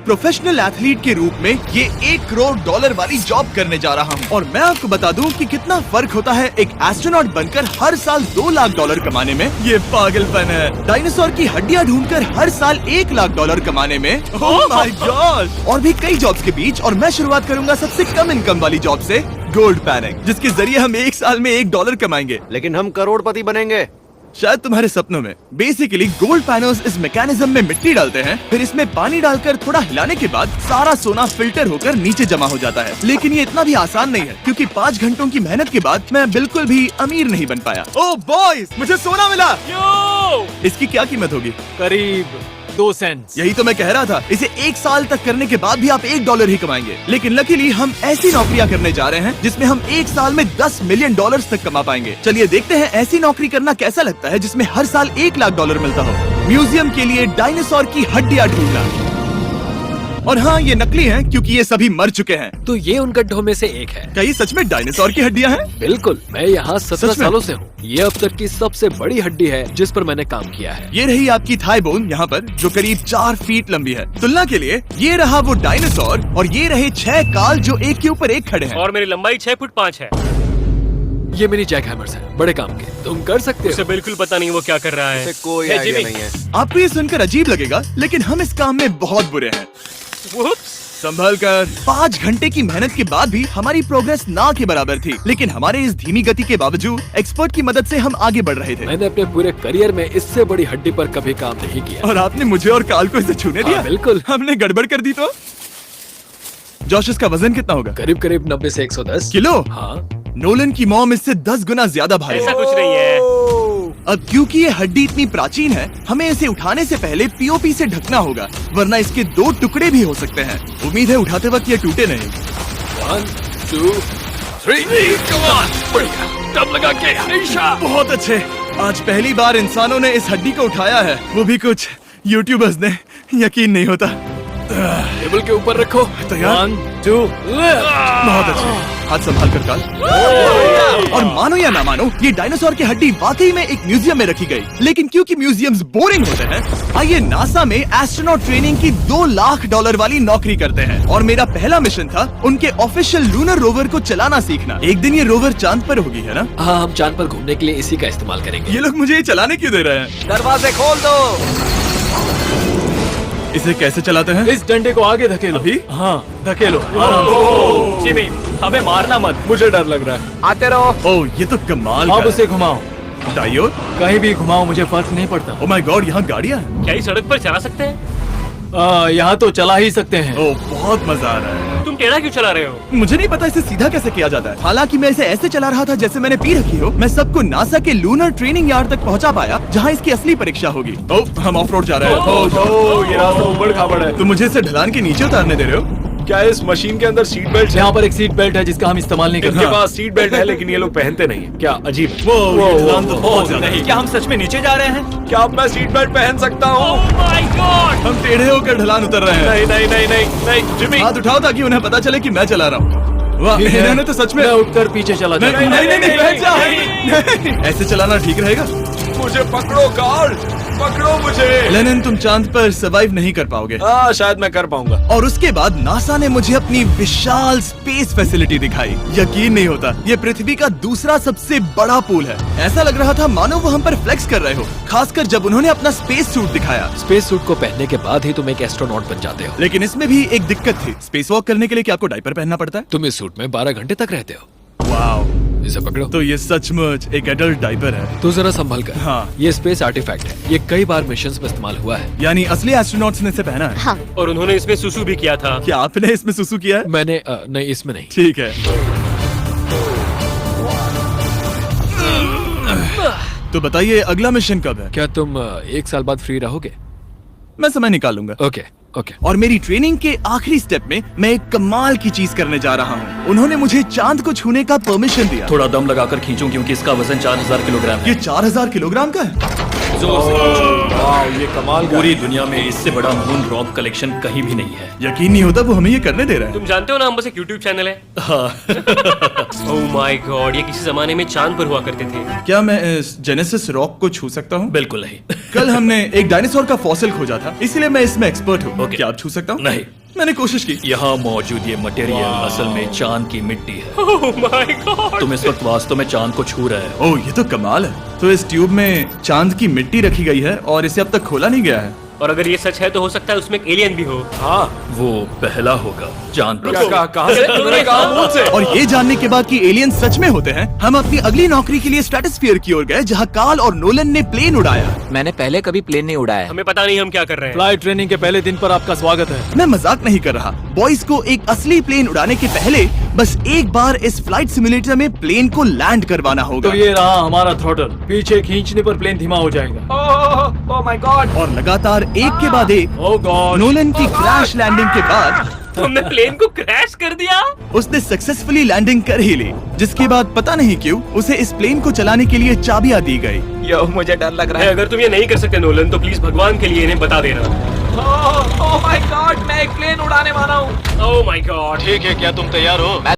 Professional athlete के रूप में ये $1 करोड़ वाली जॉब करने जा रहा हूँ। और मैं आपको बता दूं कि कितना फर्क होता है एक एस्ट्रोनॉट बनकर हर साल $2 लाख कमाने में। ये पागलपन है। डायनासोर की हड्डियाँ ढूंढकर हर साल $1 लाख कमाने में। Oh my God. और भी कई जॉब्स के बीच, और मैं शुरुआत करूंगा सबसे कम इनकम वाली जॉब से, गोल्ड पैनिंग, जिसके जरिए हम एक साल में $1 कमाएंगे। लेकिन हम करोड़पति बनेंगे शायद तुम्हारे सपनों में। बेसिकली गोल्ड पैनर्स इस मैकेनिज्म में मिट्टी डालते हैं, फिर इसमें पानी डालकर थोड़ा हिलाने के बाद सारा सोना फिल्टर होकर नीचे जमा हो जाता है। लेकिन ये इतना भी आसान नहीं है, क्योंकि 5 घंटों की मेहनत के बाद मैं बिल्कुल भी अमीर नहीं बन पाया। ओह बॉयज, मुझे सोना मिला। इसकी क्या कीमत होगी? करीब 2 सेंट्स। यही तो मैं कह रहा था। इसे 1 साल तक करने के बाद भी आप $1 ही कमाएंगे। लेकिन लकीली हम ऐसी नौकरियां करने जा रहे हैं जिसमें हम 1 साल में $10 मिलियन तक कमा पाएंगे। चलिए देखते हैं ऐसी नौकरी करना कैसा लगता है जिसमें हर साल $1 लाख मिलता हो। म्यूजियम के लिए डायनासोर की हड्डियां ढूंढना। और हाँ, ये नकली हैं क्योंकि ये सभी मर चुके हैं। तो ये उन गड्ढों में से एक है। क्या ये सच में डायनासोर की हड्डियां हैं? बिल्कुल, मैं यहाँ 17 सच में? सालों से हूँ। ये अब तक की सबसे बड़ी हड्डी है जिस पर मैंने काम किया है। ये रही आपकी थाई बोन यहाँ पर, जो करीब 4 फीट लंबी है। तुलना के लिए ये रहा वो डायनासोर, और ये रहे 6 काल जो एक के ऊपर एक खड़े हैं। और मेरी लंबाई 6 फुट 5 है। ये मेरी जैक हैमर्स है, बड़े काम के। तुम कर सकते उसे हो। बिल्कुल पता नहीं वो क्या कर रहा है। इसे कोई हे, आइडिया जिमी। नहीं है। आपको ये सुनकर अजीब लगेगा, लेकिन हम इस काम में बहुत बुरे हैं। Whoops! संभल कर। 5 घंटे की मेहनत के बाद भी हमारी प्रोग्रेस ना के बराबर थी। लेकिन हमारे इस धीमी गति के बावजूद एक्सपर्ट की मदद से हम आगे बढ़ रहे थे। मैंने अपने पूरे करियर में इससे बड़ी हड्डी पर कभी काम नहीं किया। और आपने मुझे और काल को इसे छूने दिया? हाँ, बिल्कुल। हमने गड़बड़ कर दी तो? जोश, इसका वजन कितना होगा? करीब करीब 90 से 110 किलो? हाँ। नोलन की मॉम इससे 10 गुना ज्यादा भारी ऐसा है। कुछ नहीं है। अब क्योंकि ये हड्डी इतनी प्राचीन है, हमें इसे उठाने से पहले पीओपी से ढकना होगा, वरना इसके 2 टुकड़े भी हो सकते हैं। उम्मीद है उठाते वक्त ये टूटे नहीं। 1 2 3 कम ऑन, बढ़िया, दम लगा के हमेशा। बहुत अच्छे। आज पहली बार इंसानों ने इस हड्डी को उठाया है, वो भी कुछ यूट्यूबर्स ने। यकीन नहीं होता। टेबल के ऊपर रखो। तैयार? 1 2 बहुत अच्छे। हाथ संभाल कर काल। और मानो या ना मानो, ये डायनासोर की हड्डी वाकई में एक म्यूजियम में रखी गई। लेकिन क्योंकि म्यूजियम्स बोरिंग होते हैं, आइए नासा में एस्ट्रोनॉट ट्रेनिंग की $2 लाख वाली नौकरी करते हैं। और मेरा पहला मिशन था उनके ऑफिशियल लूनर रोवर को चलाना सीखना। एक दिन ये रोवर चांद पर होगी, है ना? हाँ, हम चांद पर घूमने के लिए इसी का इस्तेमाल करेंगे। ये लोग मुझे ये चलाने क्यों दे रहे हैं? दरवाजे खोल दो। इसे कैसे चलाते हैं? इस डंडे को आगे धकेलो। अभी? हाँ, धकेलो। जिमी, हमें मारना मत। मुझे डर लग रहा है। आते रहो। ओह, ये तो कमाल अब का उसे घुमाओ। है। दाइयों? कहीं भी घुमाओ, मुझे फर्क नहीं पड़ता। ओह माय गॉड, यहाँ गाड़ियाँ हैं। क्या इस सड़क पर चला सकते हैं? यहाँ तो चला ही सकते हैं। ओह, बहुत मजा आ रहा है। तुम टेढ़ा क्यों चला रहे हो? मुझे नहीं पता इसे सीधा कैसे किया जाता है। हालांकि मैं इसे ऐसे चला रहा था जैसे मैंने पी रखी हो। मैं सबको नासा के लूनर ट्रेनिंग यार्ड तक पहुंचा पाया, जहां इसकी असली परीक्षा होगी। ओह, हम ऑफ रोड जा रहे हैं। ये रास्ता उबड़ खाबड़ है। तो मुझे इसे ढलान के नीचे उतारने दे रहे हो? क्या इस मशीन के अंदर सीट बेल्ट है? यहाँ पर एक सीट बेल्ट है जिसका हम इस्तेमाल नहीं करते। इनके पास सीट बेल्ट है लेकिन ये लोग पहनते नहीं है। क्या अजीब। ये ढलान तो बहुत ज्यादा है। क्या हम सच में नीचे जा रहे हैं? क्या अब मैं सीट बेल्ट पहन सकता हूँ? Oh my God! हम टेढ़े होकर ढलान उतर रहे हैं। नहीं नहीं नहीं नहीं नहीं जिमी। हाथ उठाओ ताकि उन्हें पता चले कि मैं चला रहा हूँ। वाह, ठीक है। इन्होंने तो सच में। मैं उठकर पीछे चला नहीं जाता हूँ। नहीं नहीं, नहीं, बैठ जा। नहीं। ऐसे चलाना ठीक रहेगा? मुझे पकड़ो कार्ल, पकड़ो मुझे। लेनिन, तुम चांद पर सर्वाइव नहीं कर पाओगे। हाँ, शायद मैं कर पाऊंगा। और उसके बाद नासा ने मुझे अपनी विशाल स्पेस फैसिलिटी दिखाई। यकीन नहीं होता, ये पृथ्वी का दूसरा सबसे बड़ा पूल है। ऐसा लग रहा था मानो वो हम पर फ्लेक्स कर रहे हो, खासकर जब उन्होंने अपना स्पेस सूट दिखाया। स्पेस सूट को पहनने के बाद ही तुम एक एस्ट्रोनॉट बन जाते हो। लेकिन इसमें भी एक दिक्कत थी। स्पेस वॉक करने के लिए क्या आपको डायपर पहनना पड़ता है? तुम इस सूट में 12 घंटे तक रहते हो। वाओ, इसे पकड़ो। तो ये सचमुच एक एडल्ट डायपर है। तू जरा संभल कर। हाँ। ये स्पेस आर्टिफैक्ट है। ये कई बार मिशंस में इस्तेमाल हुआ है। यानी असली एस्ट्रोनॉट्स ने इसे पहना है? हाँ। और उन्होंने इसमें सुसु भी किया था। क्या आपने इसमें सुसु किया है? मैंने नहीं, इसमें नहीं। ठीक है। तो बताइए अगला मिशन कब है? क्या तुम 1 साल बाद फ्री रहोगे? मैं समय निकालूंगा। Okay okay. और मेरी ट्रेनिंग के आखिरी स्टेप में मैं एक कमाल की चीज करने जा रहा हूँ। उन्होंने मुझे चांद को छूने का परमिशन दिया। थोड़ा दम लगाकर खींचूं क्योंकि इसका वजन 4000 किलोग्राम है। ये 4000 किलोग्राम का है? जोर से। वाह, ये कमाल का पूरी दुनिया में इससे बड़ा मून रॉक कलेक्शन कहीं भी नहीं है। यकीन नहीं होता वो हमें ये करने दे रहा है। तुम जानते हो ना, हम बस एक यूट्यूब चैनल है। हाँ। ओह माय गॉड, ये किसी जमाने में चांद पर हुआ करते थे। क्या मैं इस जेनेसिस रॉक को छू सकता हूँ? बिल्कुल नहीं। कल हमने एक डायनासोर का फॉसिल खोजा था, इसलिए मैं इसमें एक्सपर्ट हूँ। Okay. क्या आप छू सकता हूँ? नहीं। मैंने कोशिश की। यहाँ मौजूद ये मटेरियल असल में चांद की मिट्टी है। Oh my God. तुम इस वक्त वास्तव में चांद को छू रहे हो। ओह, ये तो कमाल है। तो इस ट्यूब में चांद की मिट्टी रखी गई है और इसे अब तक खोला नहीं गया है। और अगर ये सच है तो हो सकता है उसमें एक एलियन भी हो। हाँ, वो पहला होगा चांद पर। कहाँ से तुमने कहा मुझ से? और ये जानने के बाद कि एलियन सच में होते हैं, हम अपनी अगली नौकरी के लिए स्ट्रेटोस्फीयर की ओर गए, जहाँ कार्ल और नोलन ने प्लेन उड़ाया। मैंने पहले कभी प्लेन नहीं उड़ाया। हमें पता नहीं हम क्या कर रहे हैं। फ्लाइट ट्रेनिंग के पहले दिन पर आपका स्वागत है। मैं मजाक नहीं कर रहा। बॉयज को एक असली प्लेन उड़ाने के पहले बस एक बार इस फ्लाइट सिमुलेटर में प्लेन को लैंड करवाना होगा। तो ये रहा हमारा थ्रोटल। पीछे खींचने पर प्लेन धीमा हो जाएगा। Oh my God. और लगातार एक के बाद एक ओह गॉड। नोलन की क्रैश लैंडिंग के बाद तुमने प्लेन को क्रैश कर दिया। उसने सक्सेसफुली लैंडिंग कर ही ली, जिसके बाद पता नहीं क्यों उसे इस प्लेन को चलाने के लिए चाबियां दी गई। यो, मुझे डर लग रहा है। अगर तुम ये नहीं कर सकते नोलन, तो प्लीज भगवान के लिए इन्हें बता देना। ओह माय गॉड, मैं एक प्लेन उड़ाने वाला हूँ। Oh my God. ठीक है, क्या तुम तैयार हो? मैं